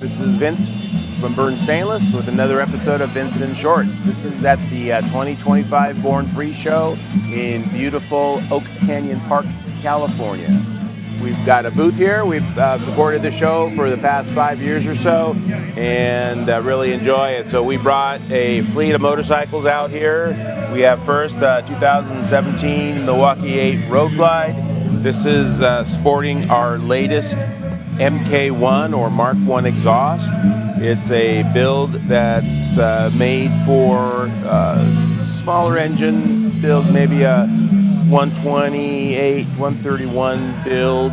This is Vince from Burn Stainless with another episode of Vince in Shorts. This is at the 2025 Born Free Show in beautiful Oak Canyon Park, California. We've got a booth here. We've supported the show for the past 5 years or so and really enjoy it. So we brought a fleet of motorcycles out here. We have first 2017 Milwaukee 8 Road Glide. This is sporting our latest MK1 or Mark 1 exhaust. It's a build that's made for smaller engine build, maybe a 128, 131 build.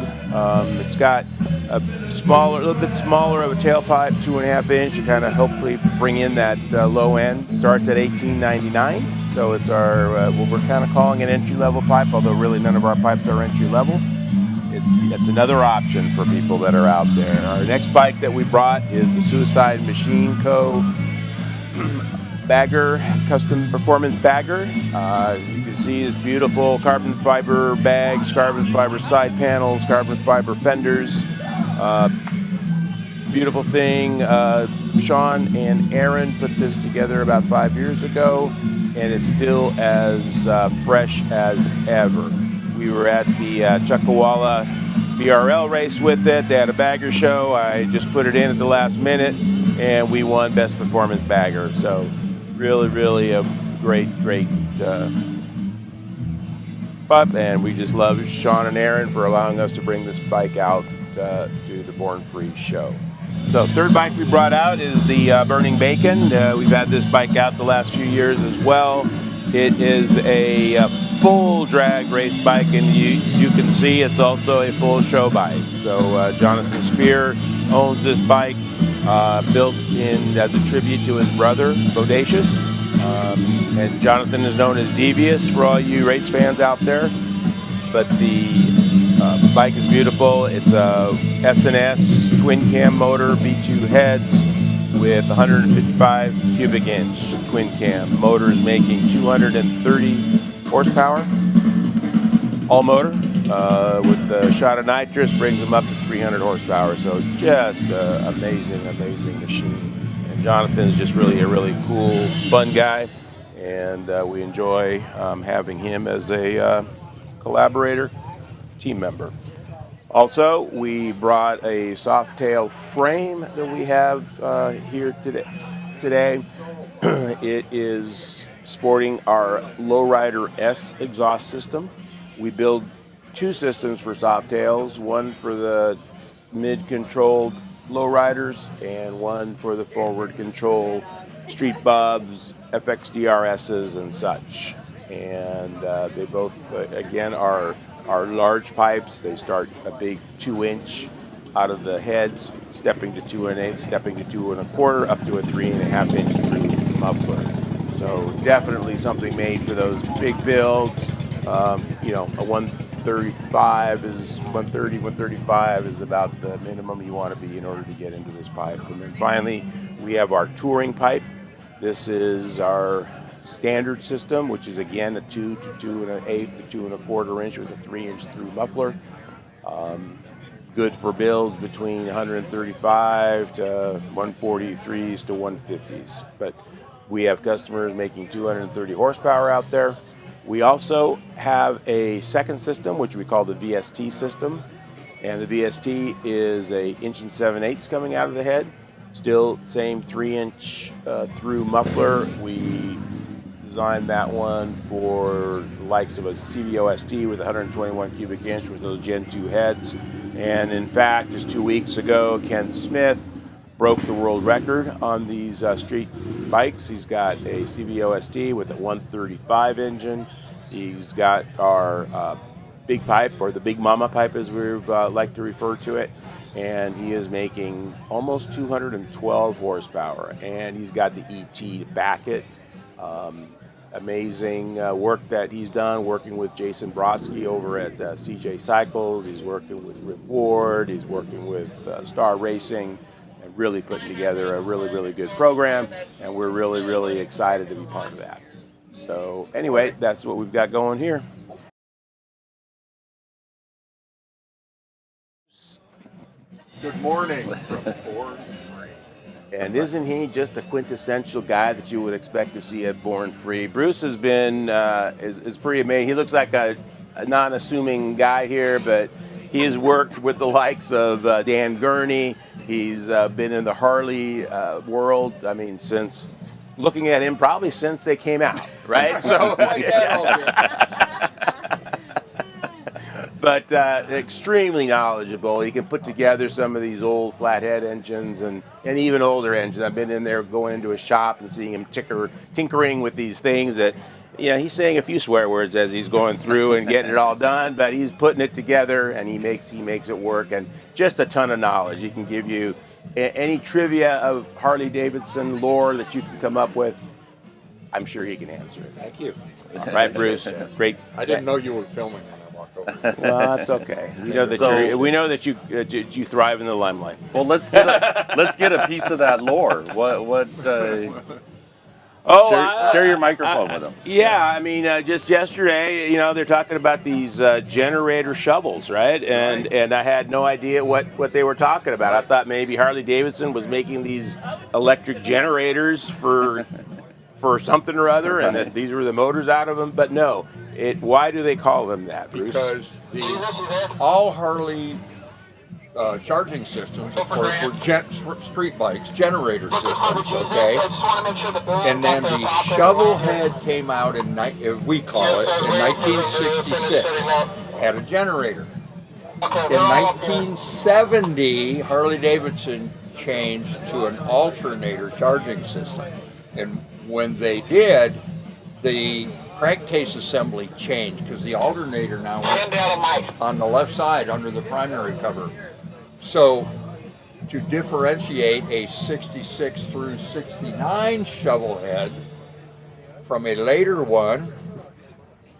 It's got a little bit smaller of a tailpipe, 2.5 inch, to kind of hopefully bring in that low end. Starts at $18.99, so it's our what we're kind of calling an entry-level pipe, although really none of our pipes are entry-level. It's another option for people that are out there. Our next bike that we brought is the Suicide Machine Co. Bagger, custom performance bagger. You can see his beautiful carbon fiber bags, carbon fiber side panels, carbon fiber fenders. Beautiful thing. Sean and Aaron put this together about 5 years ago, and it's still as fresh as ever. We were at the Chuckawalla BRL race with it. They had a bagger show. I just put it in at the last minute, and we won Best Performance Bagger. So really a great pup, and we just love Sean and Aaron for allowing us to bring this bike out to the Born Free show. So third bike we brought out is the Burning Bacon. We've had this bike out the last few years as well. It is a full drag race bike, and as you can see, it's also a full show bike. So Jonathan Spear owns this bike, built in as a tribute to his brother, Bodacious. And Jonathan is known as Devious for all you race fans out there. But the bike is beautiful. It's a S&S twin cam motor, B2 heads, with 155 cubic inch twin cam. Motor is making 230 horsepower. All motor with the shot of nitrous brings them up to 300 horsepower. So just an amazing machine. And Jonathan is just really a really cool, fun guy, and we enjoy having him as a collaborator, team member. Also, we brought a Softail frame that we have here today. It is sporting our Lowrider S exhaust system. We build two systems for Softails, one for the mid-controlled lowriders and one for the forward control street bubs, FXDRSs, and such. And they both, again, are large pipes. They start a big 2-inch out of the heads, stepping to 2 1/8, stepping to 2 1/4, up to a 3.5 inch through muffler. So definitely something made for those big builds. A 135 is 130, 135 is about the minimum you want to be in order to get into this pipe. And then finally, we have our touring pipe. This is our standard system, which is again a 2 to 2 1/8 to 2 1/4 inch with a 3-inch through muffler. Good for builds between 135 to 143s to 150s. But we have customers making 230 horsepower out there. We also have a second system, which we call the VST system. And the VST is a 1 7/8 coming out of the head. Still same 3-inch through muffler. We designed that one for the likes of a CVOST with 121 cubic inch with those Gen 2 heads. And in fact, just 2 weeks ago, Ken Smith broke the world record on these street bikes. He's got a CVOST with a 135 engine. He's got our big pipe, or the big Momma pipe as we've like to refer to it. And he is making almost 212 horsepower. And he's got the ET to back it. Amazing work that he's done working with Jason Brodsky over at CJ Cycles. He's working with Rip Ward. He's working with Star Racing, and really putting together a really good program. And we're really excited to be part of that. So anyway, that's what we've got going here. Good morning from Born. And isn't he just a quintessential guy that you would expect to see at Born Free? Bruce has been is pretty amazing. He looks like a non-assuming guy here, but he has worked with the likes of Dan Gurney. He's been in the Harley world. I mean, since looking at him, probably since they came out, right? So. But extremely knowledgeable. He can put together some of these old flathead engines and even older engines. I've been in there going into a shop and seeing him tinkering with these things that, he's saying a few swear words as he's going through and getting it all done, but he's putting it together and he makes it work, and just a ton of knowledge. He can give you any trivia of Harley Davidson lore that you can come up with. I'm sure he can answer it. Thank you. All right, Bruce. Great. I didn't know you were filming when I walked over. Well, that's okay. We know that you thrive in the limelight. Well, let's get a piece of that lore. What? Share your microphone with them. Yeah, I mean, just yesterday, they're talking about these generator shovels, right? And I had no idea what they were talking about. I thought maybe Harley Davidson was making these electric generators for something or other, and that these were the motors out of them. But no, why do they call them that, Bruce? Because all Harley charging systems, of course, were street bikes, generator systems, okay? And then the shovel head came out we call it, in 1966, had a generator. In 1970, Harley Davidson changed to an alternator charging system. And when they did, the crankcase assembly changed because the alternator now went on the left side under the primary cover. So to differentiate a 66 through 69 shovel head from a later one,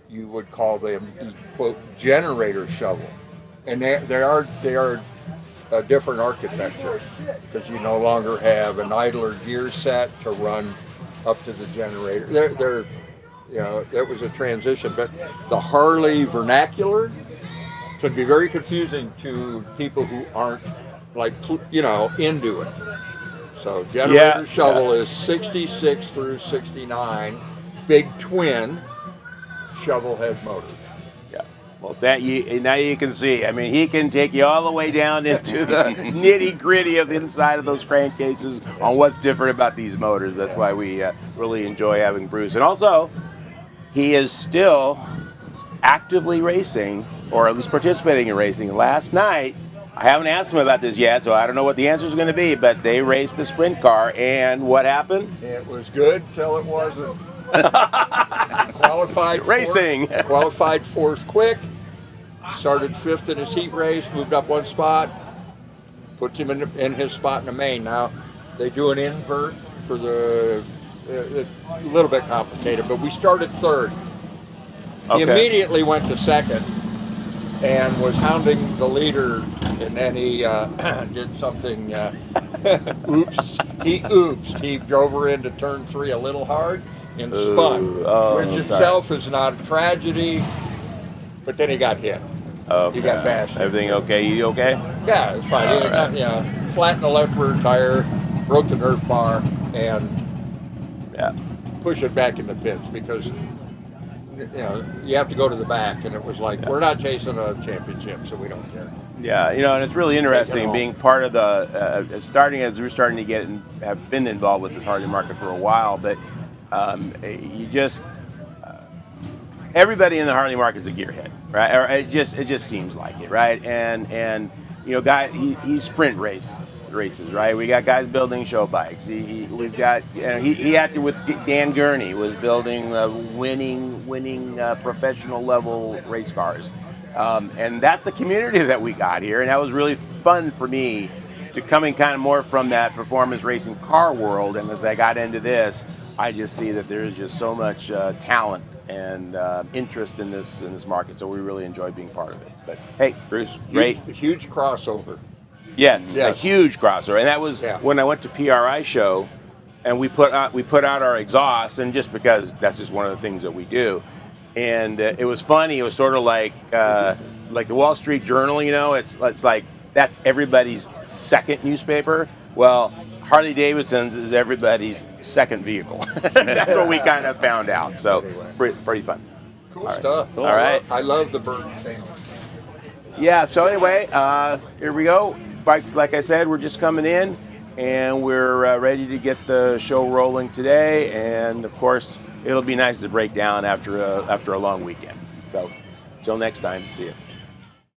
you would call them the quote generator shovel. And they are a different architecture because you no longer have an idler gear set to run up to the generator. There was a transition, but the Harley vernacular can be very confusing to people who aren't into it. So generator shovel is 66 through 69, big twin shovel head motors. Well, now you can see. I mean, he can take you all the way down into the nitty-gritty of the inside of those crankcases on what's different about these motors. That's why we really enjoy having Bruce. And also, he is still actively racing, or at least participating in racing. Last night, I haven't asked him about this yet, so I don't know what the answer is going to be, but they raced a sprint car, and what happened? It was good till it wasn't. Qualified fourth quick, started fifth in his heat race, moved up one spot, puts him in his spot in the main. Now they do an invert for a little bit complicated, but we started third. He immediately went to second and was hounding the leader, and then he did something. He oopsed. He drove her into turn 3 a little hard and spun, which itself is not a tragedy, but then he got hit. He got bashed. Everything okay? You okay? Yeah, it's fine. Flattened the left rear tire, broke the Nerf bar, and push it back in the pits because you have to go to the back, and it was like, we're not chasing a championship, so we don't care. Yeah, and it's really interesting being part of the, starting as we're starting to get and have been involved with the Harley market for a while, but everybody in the Harley market is a gearhead, right? Or it just seems like it, right? And he sprint races, right? We got guys building show bikes. We've got he acted with Dan Gurney, was building winning professional level race cars, and that's the community that we got here, and that was really fun for me to coming kind of more from that performance racing car world. And as I got into this, I just see that there's just so much talent and interest in this market, so we really enjoy being part of it. But hey, Bruce, great, huge crossover. Yes, a huge crossover, and that was when I went to PRI show, and we put out our exhaust, and just because that's just one of the things that we do, and it was funny. It was sort of like the Wall Street Journal, it's like that's everybody's second newspaper. Well, Harley Davidson's is everybody's second vehicle. That's what we kind of found out. So pretty fun. Cool stuff. All right. I love the bird stainless. Yeah, so anyway, here we go. Bikes, like I said, we're just coming in, and we're ready to get the show rolling today. And of course, it'll be nice to break down after a long weekend. So, until next time, see you.